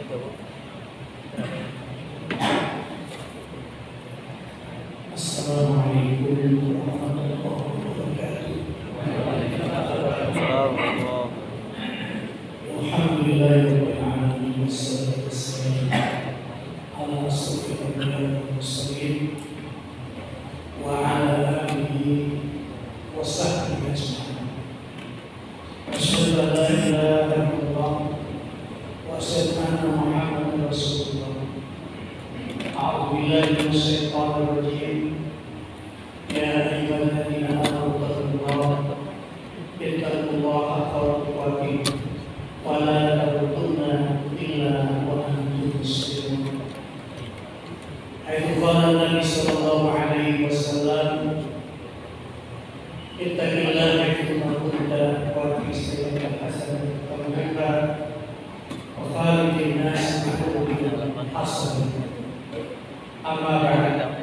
Assalamualaikum warahmatullahi wabarakatuh. Alhamdulillahirabbil alamin wassalatu wassalamu ala asyrofil anbiya'i wal mursalin wa ala alihi wa sahbihi ajma'in. Asyhadu an la ilaha illallah wa asyhadu anna Muhammadar Rasulullah. A'udzu billahi minasyaitonir rajim. Ya ayyuhalladzina amanu taqullaha haqqa tuqatih wa la tamutunna illa wa antum muslimun. Haitsu qala Nabi sallallahu alaihi wasallam, ittaqillaha haitsu ma kunta wa aqim hasanatan tamhuha wa khaliqin nas bi khuluqin hasan. Amma ba'd.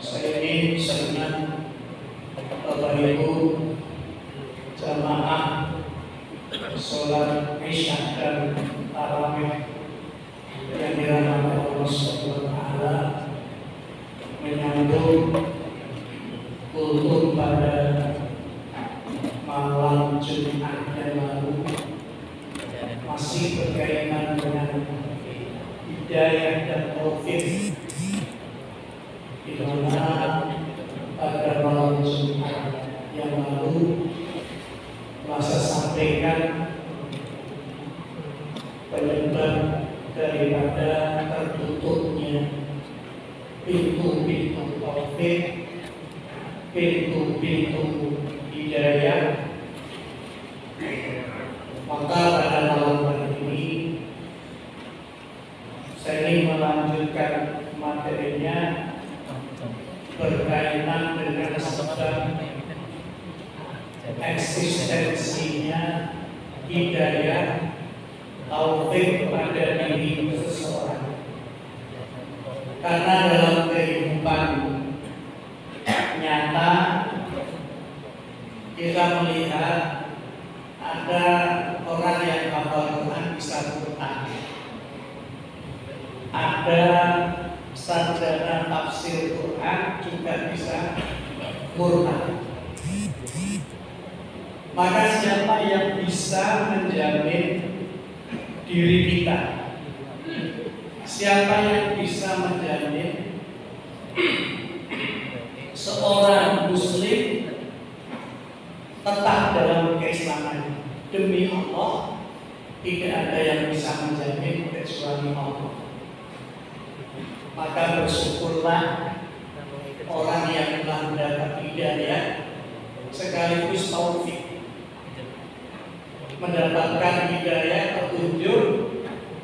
Saya ingin senang Bapak Ibu jamaah sholat Isya dan Tarawih yang dirahmati Allah Subhanahu wa Ta'ala menyambut kultum pada malam Jumat yang lalu masih berkaitan dengan hidayah dan taufik, di mana pada malam Jumat yang lalu masa sampaikan penyebab daripada tertutupnya pintu-pintu taufik, pintu-pintu hidayah. Maka pada malam hari ini saya ingin melanjutkan materinya berkaitan dengan sebab eksistensinya hidayah taufik pada diri seseorang. Karena dalam kehidupan nyata kita melihat ada orang yang hafal Quran bisa bertahan, ada sarjana tafsir Quran juga bisa murtad. Maka siapa yang bisa menjamin diri kita? Siapa yang bisa menjamin seorang muslim tetap dalam keislaman? Demi Allah, tidak ada yang bisa menjamin kecuali Allah. Maka bersyukurlah orang yang telah mendapat hidayah sekaligus taufik, mendapatkan hidayah petunjuk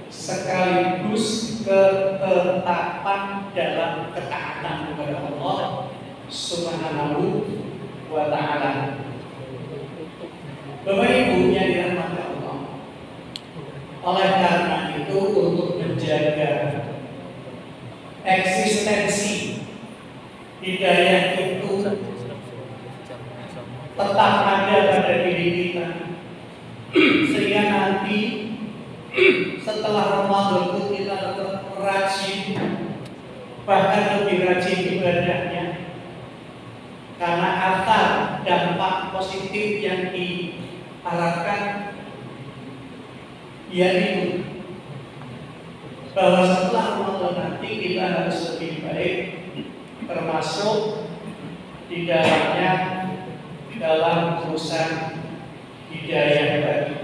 sekaligus ketetapan dalam ketaatan kepada Allah Subhanahu wa Ta'ala. Bapak Ibu yang dirahmati Allah, oleh karena itu untuk menjaga eksistensi hidayah itu tetap ada pada diri kita, sehingga nanti setelah Ramadan itu kita tetap rajin, bahkan lebih rajin ibadahnya, karena asal dampak positif yang diharapkan yaitu bahwa setelah Ramadan nanti kita harus lebih baik, termasuk di dalamnya dalam urusan hidayah tadi.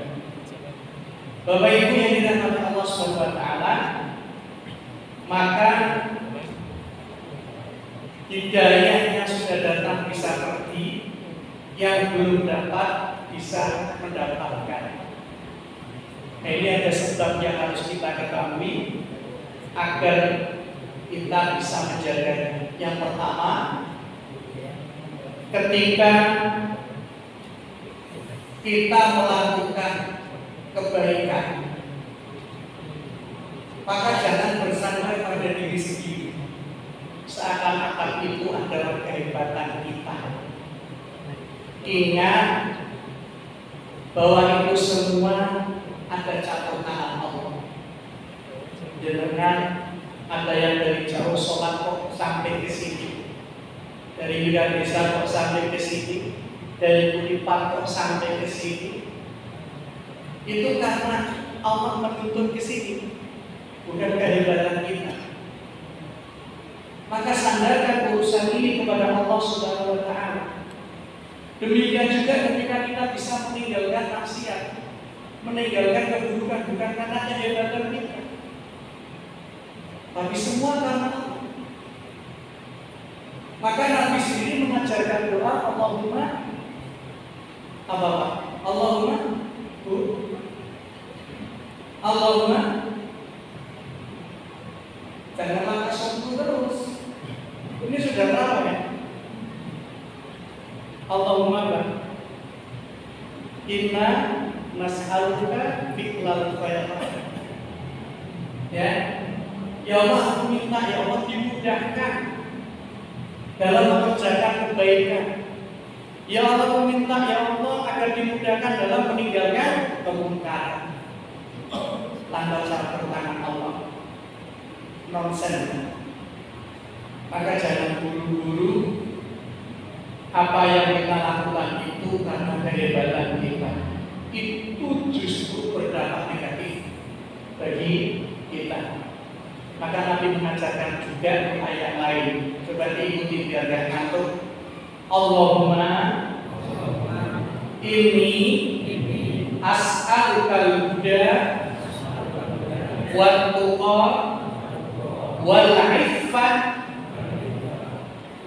Bapak Ibu yang dirahmati Allah Subhanahu wa Ta'ala, maka hidayah yang sudah datang bisa pergi, yang belum dapat bisa mendapatkan. Nah, ini ada sebab yang harus kita ketahui agar kita bisa menjaganya. Yang pertama, ketika kita melakukan kebaikan, maka jangan bersandar pada diri sendiri seakan-akan itu adalah kehebatan kita. Ingat bahwa itu semua ada catatan Allah. jenengan ada yang dari jauh sholat kok sampai ke sini, dari wilayah desa kok sampai ke sini, dari Budipan kok sampai ke sini. Itu karena Allah menuntut ke sini, bukan kehebatan kita. Maka sandarkan urusan ini kepada Allah Subhanahu wa Ta'ala. Demikian juga ketika kita bisa meninggalkan maksiat, meninggalkan keburukan, bukan karena kehebatan kita, tapi semua karena Allah. Maka Nabi sendiri mengajarkan doa Allahumma apa? Allahumma janganlah kasih terus. Ini sudah berapa ya? Allahumma inna nas'aluka fi'lal khairat. Ya Allah, aku minta ya Allah dimudahkan dalam mengerjakan kebaikan. Ya Allah, aku minta ya Allah agar dimudahkan dalam meninggalkan kemungkaran. Lantas cara pertangan Allah nonsen. Maka jangan buru-buru apa yang kita lakukan itu karena kehebatan kita, itu justru berdampak negatif bagi kita. Maka Nabi mengajarkan juga ayat lain. Coba diikuti biar gak ngantuk. Allahumma inni as'alukal huda wat tuqa wal 'iffah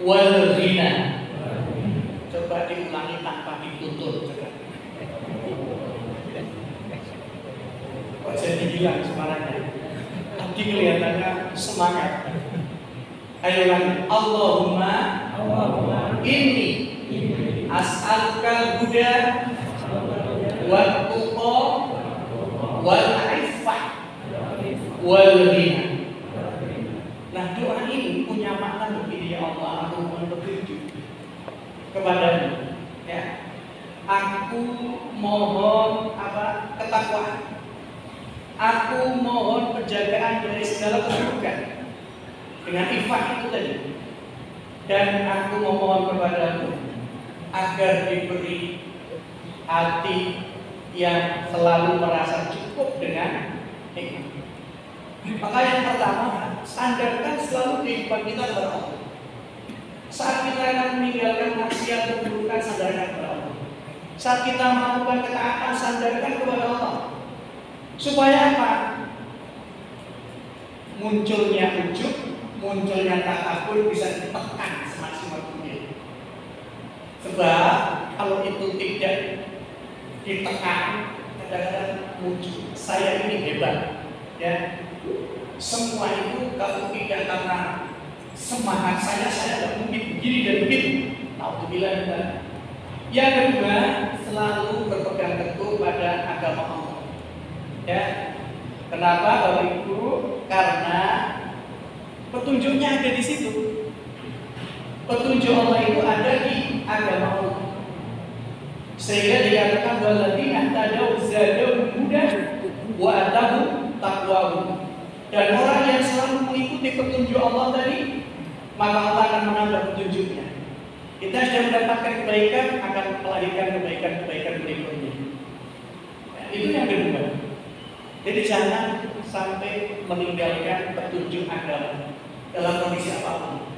wal ghina. Coba diulangi tanpa dituntut. Kok jadi hilang suaranya? Tadi kelihatannya semangat. Ayo lagi. Allahumma inni as'alukal huda wat tuqa wal 'iffah wal ghina. Nah, doa ini punya makna begini, ya Allah, aku mohon petunjuk kepadamu. Ya, aku mohon ketakwaan. Aku mohon penjagaan dari segala keburukan dengan ifah itu tadi. Dan aku memohon kepadamu agar diberi hati yang selalu merasa cukup dengan nikmat. Maka yang pertama, sandarkan selalu kehidupan kita kepada Allah. Saat kita akan meninggalkan maksiat keburukan, sandarkan kepada Allah. Saat kita melakukan ketaatan, sandarkan kepada Allah. Supaya apa? Munculnya ujub, munculnya takabur bisa ditekan semaksimal mungkin. Sebab kalau itu tidak ditekan, kadang-kadang muncul saya ini hebat, ya. Semua itu kalau tidak karena semangat saya tidak mungkin begini dan begitu. Alhamdulillah kita. Yang kedua, selalu berpegang teguh pada agama Allah. Ya, kenapa Bapak Ibu? Karena petunjuknya ada di situ. Petunjuk Allah itu ada di agama Allah. Sehingga dikatakan walladzina tadau zadahum hudan wa atahum taqwahum. Dan orang yang selalu mengikuti petunjuk Allah tadi, maka Allah akan menambah petunjuknya. Kita sudah mendapatkan kebaikan, akan melahirkan kebaikan-kebaikan berikutnya. Ya, itu yang kedua. Jadi jangan sampai meninggalkan petunjuk agama dalam kondisi apapun.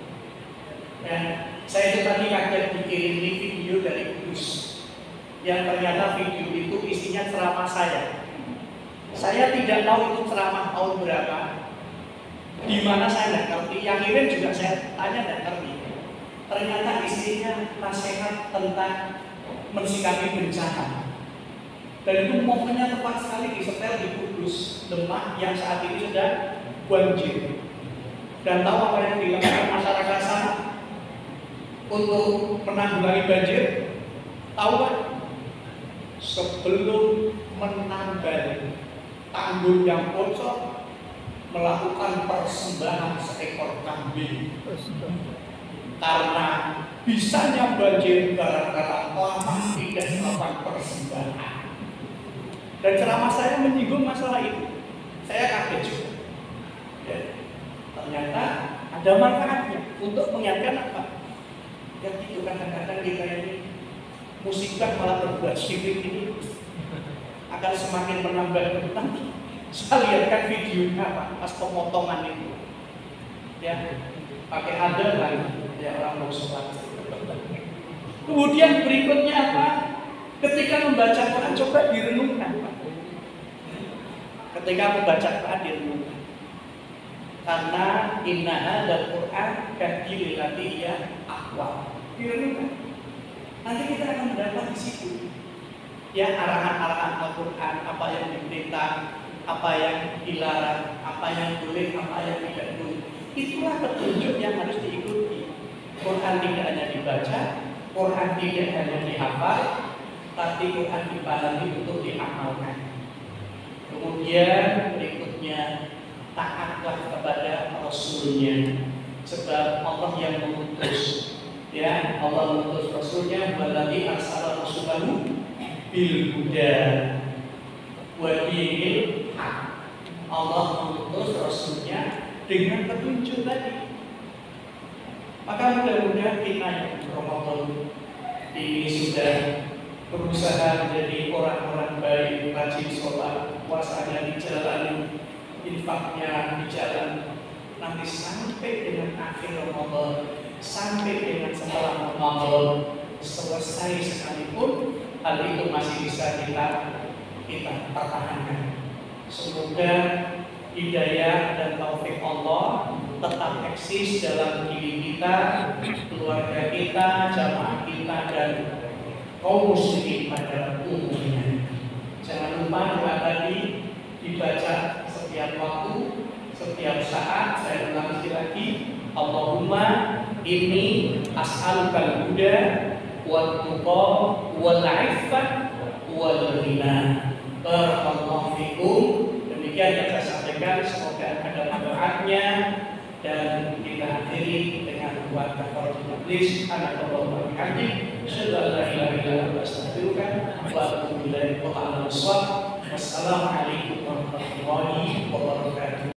Ya, saya itu tadi kaget dikirim video dari Kudus, yang ternyata video itu isinya ceramah saya. Saya tidak tahu itu ceramah tahun berapa, di mana saya tidak ngerti. Yang kirim juga saya tanya tidak ngerti. Ternyata isinya nasihat tentang mensikapi bencana. Dan itu momennya tepat sekali disetel di Kudus, Demak yang saat ini sudah banjir. Dan tahu apa yang dilakukan masyarakat sana untuk menanggulangi banjir? Tahu kan? Sebelum menambal tanggul yang bocor, melakukan persembahan seekor kambing. Karena bisanya banjir gara-gara lama tidak melakukan persembahan. Dan ceramah saya menyinggung masalah itu. Saya kaget juga. ternyata ada manfaatnya untuk mengingatkan apa? Ya itu kadang-kadang kita ini musibah malah berbuat syirik ini akan semakin menambah hutang. Saya lihatkan videonya apa? Pas pemotongan itu, ya pakai adat lagi, ya orang mau sholat. Kemudian berikutnya apa? Ketika membaca Quran coba direnungkan. Ketika membaca Quran direnungkan. Karena inna hadzal Quran yahdil lillati hiya aqwam. Direnungkan. Nanti kita akan mendapat di situ. Ya arahan-arahan Al-Quran, apa yang diperintah, apa yang dilarang, apa yang boleh, apa yang tidak boleh. Itulah petunjuk yang harus diikuti. Quran tidak hanya dibaca, Quran tidak hanya dihafal, tapi Quran dipahami untuk diamalkan. Kemudian berikutnya taatlah kepada Rasulnya, sebab Allah yang mengutus. Ya, Allah mengutus Rasulnya, waladzi arsala rasulahu bil huda wa dinil haq. Allah mengutus Rasulnya dengan petunjuk tadi. Maka mudah-mudahan kita yang Ramadan ini sudah berusaha menjadi orang-orang baik, rajin sholat, puasanya dijalani, infaknya dijalani. Nanti sampai dengan akhir Ramadan, sampai dengan setelah Ramadan selesai sekalipun, hal itu masih bisa kita pertahankan. Semoga hidayah dan taufik Allah tetap eksis dalam diri kita, keluarga kita, jamaah kita, dan kaum muslimin pada umumnya. Jangan lupa doa tadi dibaca setiap waktu, setiap saat. Saya ulangi lagi, Allahumma inni as'alukal huda wal tuqa wal 'iffah wal ghina. Barakallahu fikum. Demikian yang saya sampaikan, semoga ada manfaatnya, dan kita akhiri dengan buat kafaratul majlis. Anakallahu wa bihamdihi, asyhadu an la ilaha illa anta astaghfiruka wa atubu ilaik. Wassalamualaikum warahmatullahi wabarakatuh.